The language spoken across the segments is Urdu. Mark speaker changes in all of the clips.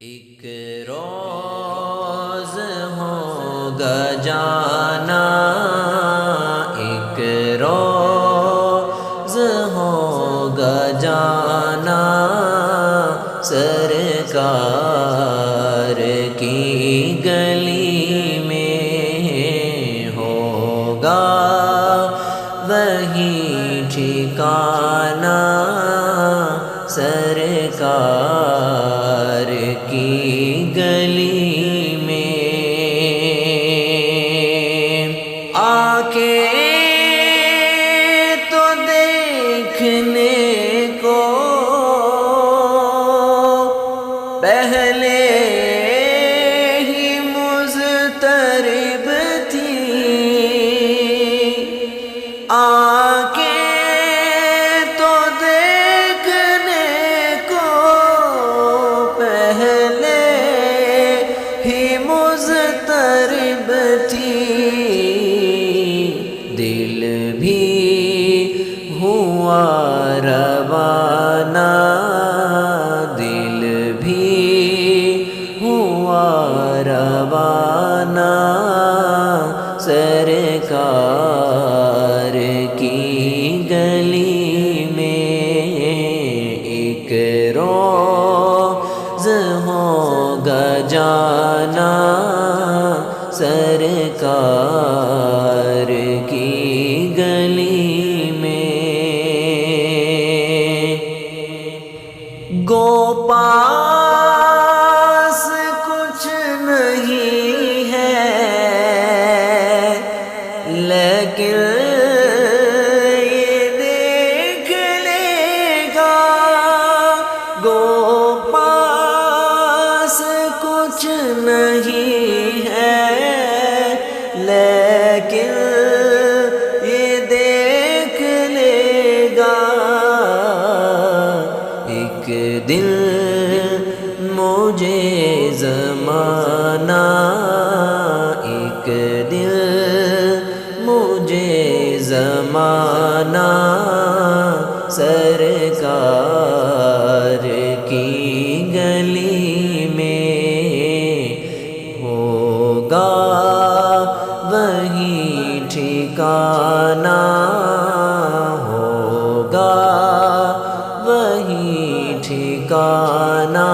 Speaker 1: ایک روز ہوگا جانا، ایک روز ہوگا جانا، سرکار کی گلی میں ہوگا وہی ٹھکانہ، سرکار کی گلی میں آ کے تو دیکھنے کو پہلے ہی مضطرب تھی، آ کے تو دیکھنے کو پہلے ہی مضطرب تھی، دل بھی ہوا روانہ، دل بھی ہوا روانہ، سرکار کی گلی میں ایک روز ہوگا جانا، سرکار کی گلی میں گو پاس کچھ نہیں ہے، لیکن یہ دیکھ لے گا، گو پاس کچھ نہیں ہے، لیکن یہ دیکھ لے گا، ایک دن مجھے زمانہ، ایک دن مجھے زمانہ، سرکار کی گلی میں ہوگا وہی ٹھکانہ، ہوگا وہی ٹھکانہ،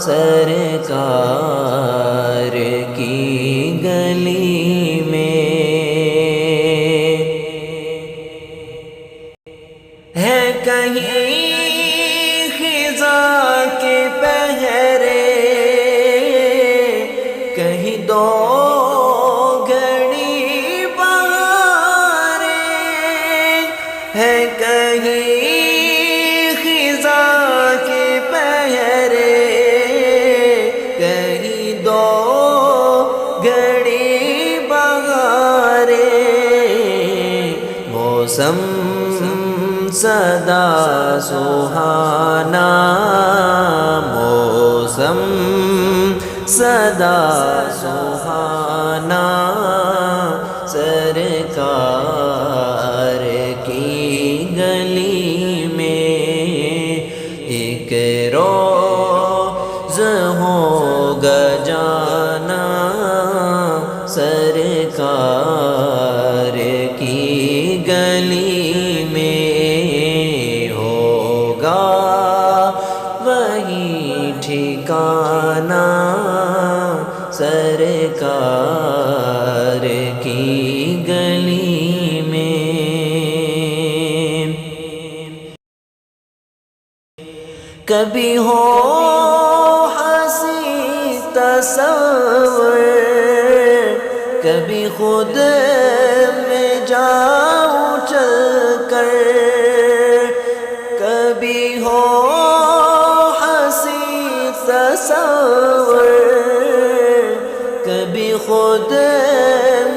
Speaker 1: سرکار کی گلی میں ہے کہیں خزاں کے پہرے، کہیں دو گھڑی بہاریں، ہے کہیں خزاں کے پہرے، کہیں دو گھڑی بہاریں، موسم سدا سہانا، موسم سدا سہانا، سرکار کی گلی میں ایک روز ہوگا جانا، سرکار کی گلی میں ہوگا وہی ٹھکانہ، سرکار کی گلی میں کبھی ہو ہنسی تصور، کبھی خود میں جاؤں چل کر، کبھی ہو ہنسی تصور، کبھی خود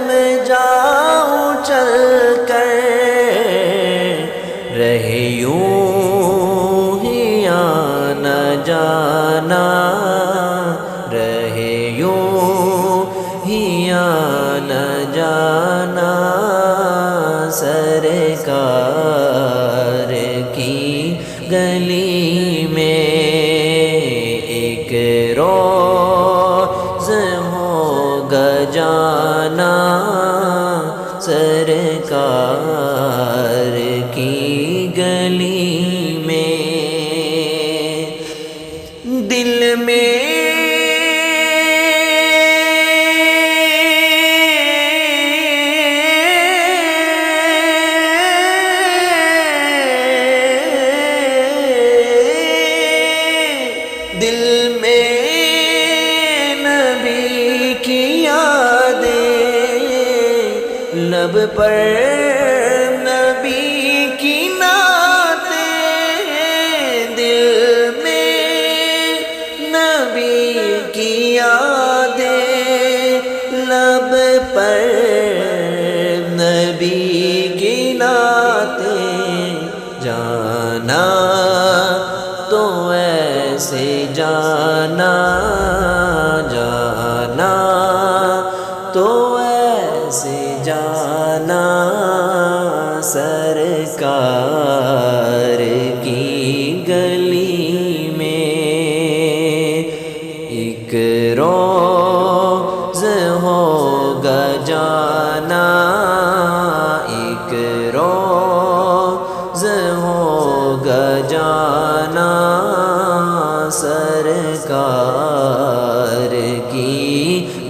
Speaker 1: میں جاؤں چل کر، رہے یوں ہی آنا جانا، رہے یوں ہی آنا جانا، سرکار کی گلی میں ایک روز ہوگا جانا سرکار کی گلی میں، دل میں نبی کی یادیں، لب پر نبی کی نعتیں، دل میں نبی کی یادیں، لب پر نبی کی نعتیں، جانا تو ایسے جانا، جانا تو ایسے جانا سرکار کی گلی میں، ایک روز ہوگا جانا، ایک روز ہوگا جانا سرکار کی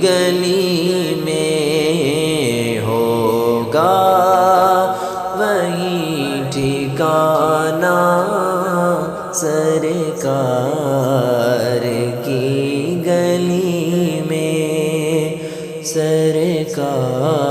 Speaker 1: گلی میں، ہوگا وہی ٹھکانا سرکار کی گلی میں، سرکار